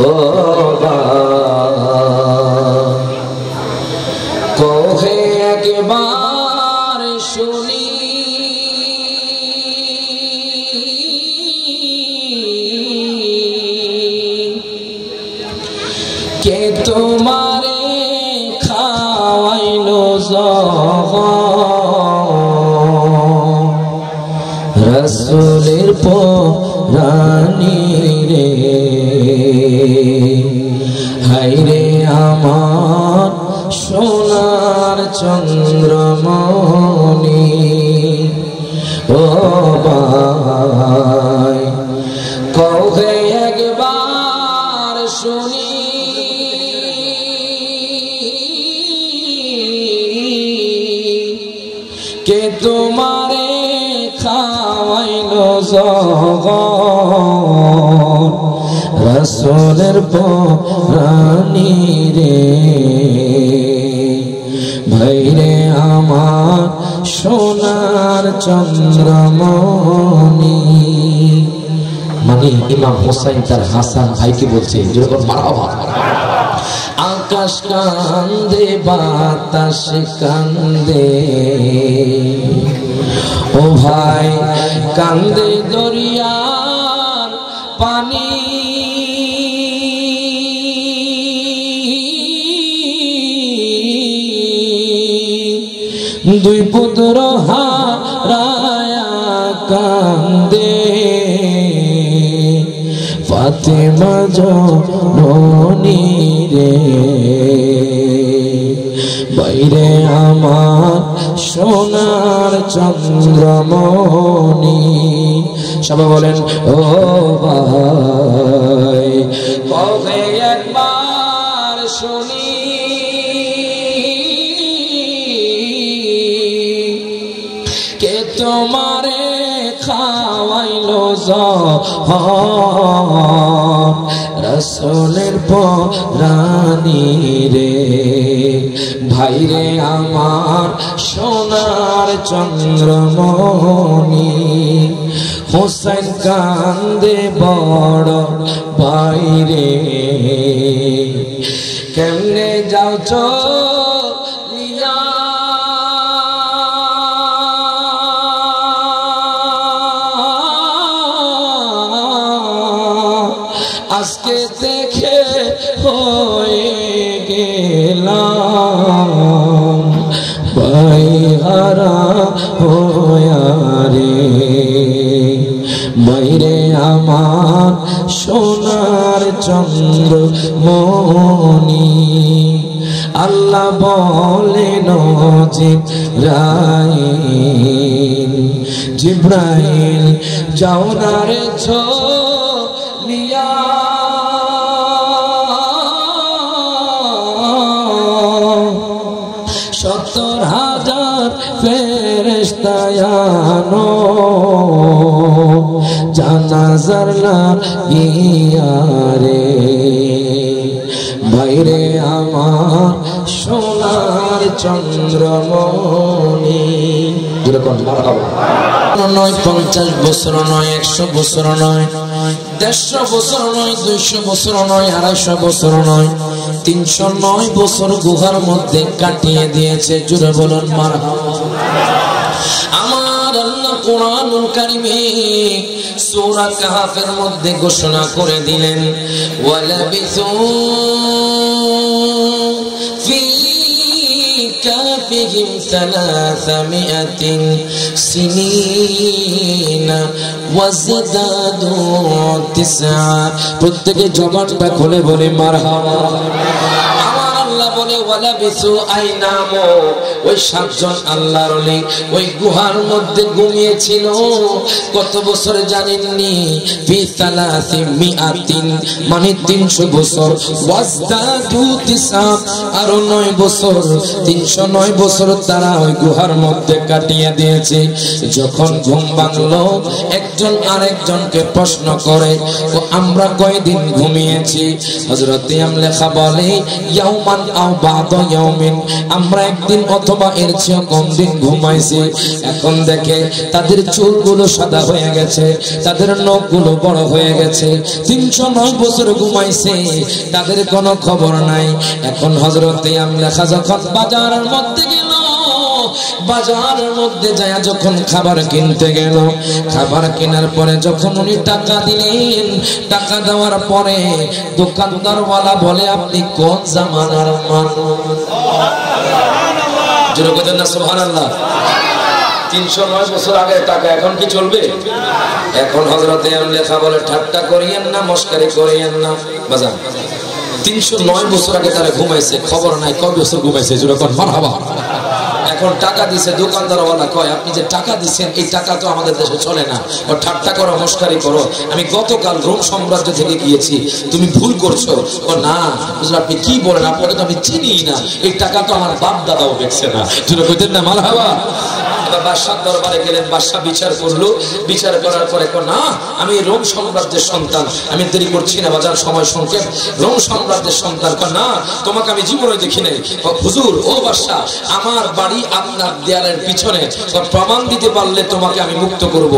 ও কোহে একবার শুনি কে তোমারে খাওয়াইলো রাসূলের পরানি রে হায়রে আমার সোনার চন্দ্রমণি ও ভাই কহে একবার শুনি কে তোমারে খাওয়াইলো রাসূলের পরানি রে ভাইরে আমার সোনার চন্দ্রমণি। মানে ইমাম হোসেন তার হাসান ভাইকে বলছে যেরকম মারহাবা। আকাশ কান্দে বাতাস কান্দে ও ভাই কান্দে দরিয়ার পানি দুই পুত্র হারায়া কান্দে ফাতেমা জননী রে বাইরে আমার সোনার চন্দ্রমণি। সবাই বলেন ও ভাই কবে একবার শুনি কে তোমারে খাওয়াইলো রাসূলের পরানি রে ভাইরে আমার সোনার চন্দ্রমণি। হোসেন কান্দে বড় বাইরে কেমনে যাও চলিয়া আজকে দেখে হয়ে গেলাম ভাই হারা হইয়া রে বাইরে আমার সোনার চন্দ্রমণি। আল্লাহ বলেন জিব্রাইল যাও না রে ছলিয়া সত্তর হাজার ফেরেশতা আনো জানাজার লাগিয়া রে বাইরে আমার সোনার চন্দ্রমণি। নয় 50 বছর নয় 100 বছর নয় 150 বছর নয় 200 বছর নয় 250 বছর নয় 309 বছর গুহার মধ্যে কাটিয়ে দিয়েছে। জুড়ে বলুন মারহাবা। আমার আল্লাহ কোরআনুল কারীমে সূরা কাহফের মধ্যে ঘোষণা করে দিলেন ওয়ালাবিসু ফি কাফিহিম 300 সিনিনা ওয়াজদাদু 9। প্রত্যেকে জবানটা খুলে বলে মারহাবা। আমার আল্লাহ বলে ওয়ালাবিসু আইনামু ওই 7 জন আল্লাহর ওলি ওই গুহার মধ্যে ঘুমিয়েছিল কত বছর জানেননি? ফি 300 মানে 300 বছর ওয়াজদাদু 9 আরো 9 বছর 309 বছর তারা ওই গুহার মধ্যে কাটিয়ে দিয়েছে। যখন ঘুম ভাঙলো একজন আরেকজনকে প্রশ্ন করে আমরা কয়দিন ঘুমিয়েছি? হযরত আমলেখা বলে ইয়াউমান আও বা'দা ইয়াউমিন, আমরা একদিন অথবা এর চেয়ে কম দিন ঘুমাইছি। এখন দেখে তাদের চুলগুলো সাদা হয়ে গেছে, তাদের নখগুলো বড় হয়ে গেছে। 309 বছর ঘুমাইছে, তাদের কোনো খবর নাই। এখন হযরতে আমলেখা যখন বাজারের মধ্যে গেল, বাজারের মধ্যে যায় যখন খাবার কিনতে গেল, খাবার কেনার পরে যখন উনি টাকা দিলেন, টাকা দেওয়ার পরে দোকানদারওয়ালা বলে, আপনি কোন জামানার মানুষ? জোরে বলেন না সুবহানাল্লাহ। 309 বছর আগের টাকা এখন কি চলবে? এখন হযরতে আমলেখা বলে, ঠাট্টা করিয়েন না, মস্কারি করিয়েন না বাজান। 309 বছর আগে তারা ঘুমাইছে, খবর নাই কয় বছর ঘুমাইছে। জোরে কোন মারহাবা। এখন টাকা দিছে, দোকানদারওয়ালা কয়, আপনি যে টাকা দিচ্ছেন এই টাকা তো আমাদের দেশে চলে না, ও ঠাট্টা করো, মস্কারি করো। আমি গতকাল রোম সাম্রাজ্য থেকে গিয়েছি, তুমি ভুল করছো। ও না বুঝলো, আপনি কি বলেন, আপনাকে তো আমি চিনি না, এই টাকা তো আমার বাপ দাদাও দেখছে না। জোরে কইতেন না মারহাবা। বাদশার দরবারে গেলেন, বাদশা বিচার করলো, বিচার করার পরে না, আমি রোম সাম্রাজ্যের সন্তান, আমি দেরি করছি না, বাজার সময় সংক্ষেপ, রোম সাম্রাজ্যের সন্তান। না, তোমাকে আমি জীবনে দেখি নাই। হুজুর, ও বাদশা, আমার বাড়ি আপনার দেয়ালের পিছনে, প্রমাণ দিতে পারলে তোমাকে আমি মুক্ত করব,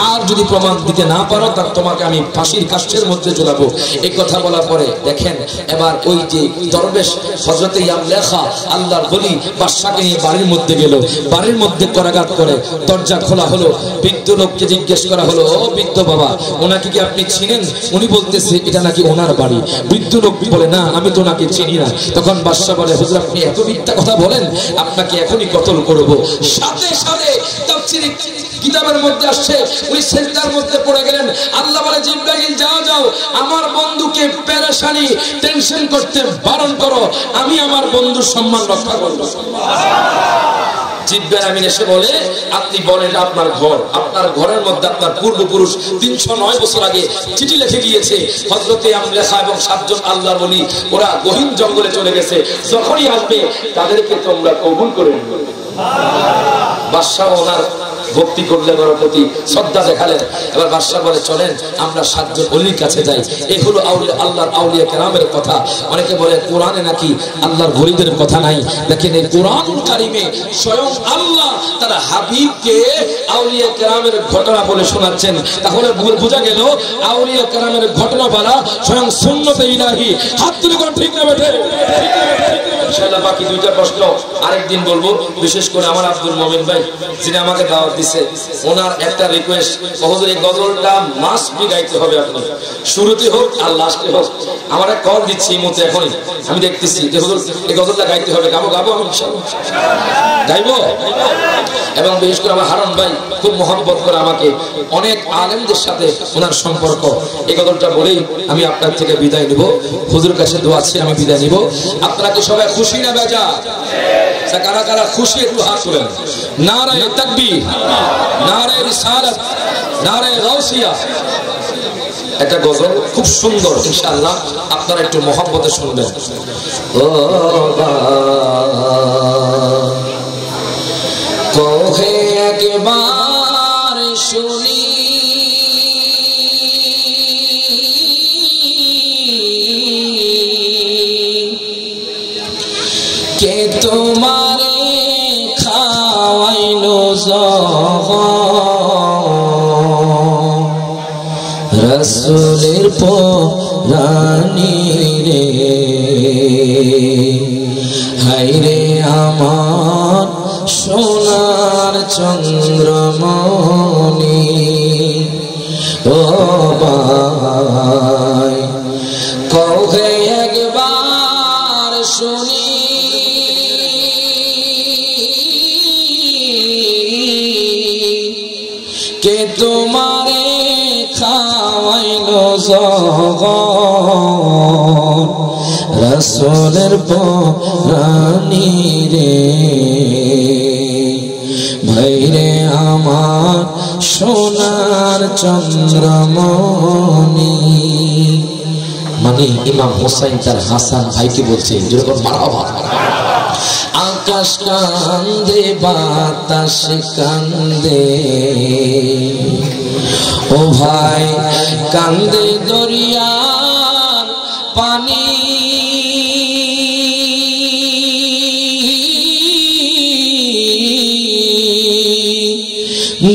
আর যদি প্রমাণ দিতে না পারো তাহলে তোমাকে আমি ফাঁসির কাষ্ঠের মধ্যে ঝুলাবো। এই কথা বলার পরে দেখেন, এবার ওই যে দরবেশ হযরতে আমলেখা আল্লাহর ওলি বাদশাকে নিয়ে বাড়ির মধ্যে গেল। বাড়ির মধ্যে করাঘাত করে দরজা খোলা হলো, বৃদ্ধ লোককে জিজ্ঞেস করা হলো, ও বৃদ্ধ বাবা, ওনাকে কি আপনি চিনেন? উনি বলতেছে এটা নাকি ওনার বাড়ি। বৃদ্ধ লোক বলে, না আমি তো ওনাকে চিনি না। তখন বাদশা বলে, হুজুর আপনি এত মিথ্যা কথা বলেন, আপনাকে এখনই কতল করব। সাথে সাথে তাফসীর কিতাবের মধ্যে আসছে, ওই সেজদার মধ্যে পড়ে গেলেন। আল্লাহ বলে, জিবরাইল যাও যাও, আমার বন্ধুকে পেরেশানি টেনশন করতে বারণ করো, আমি আমার বন্ধুর সম্মান রক্ষা করব। জিবরাইল আমিন এসে বলে, আপনি বলেন আপনার ঘর, আপনার ঘরের মধ্যে আপনার পূর্বপুরুষ 309 বছর আগে চিঠি লিখে গিয়েছে। হযরতে আমলেখা এবং 7 জন আল্লাহর ওলি ওরা গহীন জঙ্গলে চলে গেছে, যখনই আসবে তাদেরকে তোমরা কবুল করে নিও। বাদশা ওনার ভক্তি করলেন, ওর প্রতি শ্রদ্ধা দেখালেন। এবার বাদশা বলে, চলেন আমরা 7 জন ওলির কাছে যাই। এই হলো আল্লাহর আউলিয়া কেরামের কথা। অনেকে বলে কোরআনে নাকি আল্লাহর ওলিদের কথা নাই। দেখেন এই কোরআন কারিমে স্বয়ং আল্লাহ তার হাবিবকে আউলিয়া কেরামের ঘটনা বলে শোনাচ্ছেন। তাহলে বোঝা গেল আউলিয়া কেরামের ঘটনা বলা স্বয়ং সুন্নতে ইলাহি। হাত তুলে কোন ঠিক না বেঠে? ইনশাআল্লাহ বাকি 2টা প্রশ্ন আরেকদিন বলবো। বিশেষ করে আমার আব্দুল মোমিন ভাই যিনি আমাকে দাওয়াত দিছে, ওনার একটা রিকোয়েস্ট, হুজুর এই গজলটা মাস্ট বি গাইতে হবে, আপনি শুরুতে হোক আর লাস্টে হোক। আমার এক কল দিচ্ছি এই মুহূর্তে, এখনই আমি দেখতেছি যে হুজুর এই গজলটা গাইতে হবে। গাবো আমি ইনশাআল্লাহ গাইবো। এবং বিশেষ করে আমার হারুন ভাই খুব মহব্বত করে আমাকে, অনেক আলেমদের সাথে ওনার সম্পর্ক। এই গজলটা বলেই আমি আপনার থেকে বিদায় নিব। হুজুর কাছে দোয়া আছে, আমি বিদায় নিব। আপনারা কি সবাই খুশি না বেজা? কারা কারা খুশি একটু হাত তোলেন। নারায়ে তাকবীর, নারায়ে রিসালাত, নারায়ে গাউসিয়া। একটা গজল খুব সুন্দর, ইনশাআল্লাহ আপনারা একটু মহব্বতে শুনবেন। ও কহে একবার শুনি কে তোমারে খাওয়াইলো রাসূলের পরানি রে, হায়রে আমার সোনার চন্দ্রমণি। ও ভাই কহে একবার শুনি কে তোমারে খাওয়াইলো রাসূলের পরানি রে, ভাইরে আমার সোনার চন্দ্রমণি। মানে ইমাম হোসেন তার হাসান ভাইকে বলছে, যেরকম মারহাবা। আকাশ কান্দে বাতাস কান্দে, ও ভাই কান্দে দরিয়ার পানি,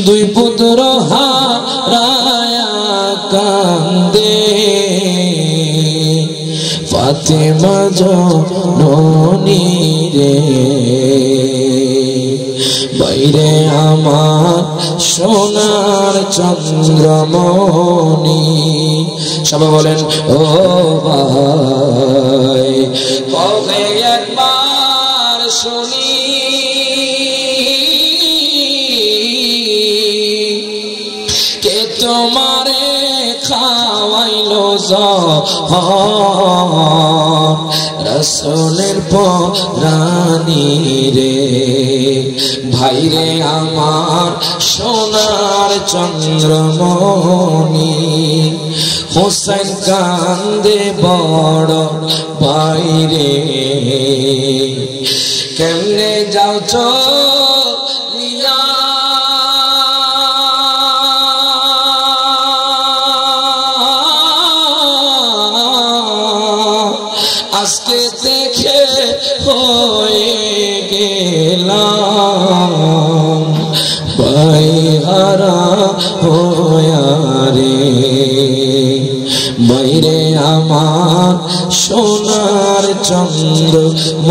দুই পুত্র হারায়া কান্দে ফাতেমা জননী রে বাইরে আমার সোনার চন্দ্রমণি সবাই বলেন ও ভাই কবে একবার শুনি কে তোমারে খাওয়াইলো রাসূলের পরানি রে ভাইরে আমার সোনার চন্দ্রমণি হোসেন কান্দে বড় বাইরে কেমনে যাও চলিয়া আজকে দেখে হয়ে গেলাম বাইহারা হইয়া রে বাইরে আমার সোনার চন্দ্রমণি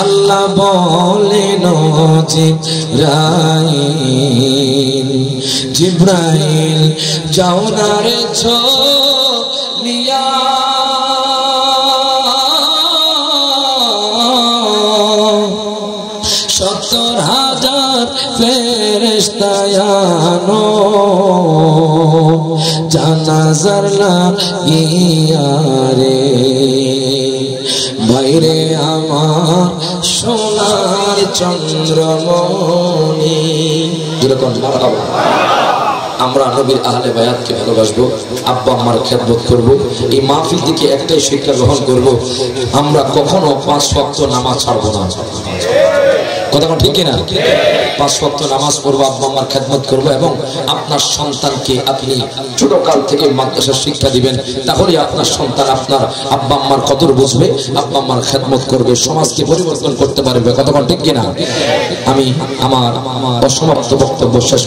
আল্লাহ বলেন জিব্রাইল যাও না রে চলিয়া সত্তর হাজার ফেরেশতা আনো জানাজার লাগিয়া রে বাইরে আমার সোনার চন্দ্রমণি যেরকম আমরা নবীর আহলে বায়াতকে ভালোবাসবো আব্বা আম্মার খেদমত করব এই মাহফিল থেকে একটাই শিক্ষা গ্রহণ করব আমরা কখনো 5 ওয়াক্ত নামাজ ছাড়বো না কথা ঠিক না 5 ওয়াক্ত নামাজ পড়বো আব্বা আম্মার খেদমত করব এবং আপনার সন্তানকে আপনি ছোটকাল থেকে মাদ্রাসার শিক্ষা দিবেন তাহলে আপনার সন্তান আপনার আব্বা আম্মার কদর বুঝবে আব্বা আম্মার খেদমত করবে সমাজকে পরিবর্তন করতে পারবে কথা ঠিক কিনা আমি আমার অসমাপ্ত বক্তব্য শেষ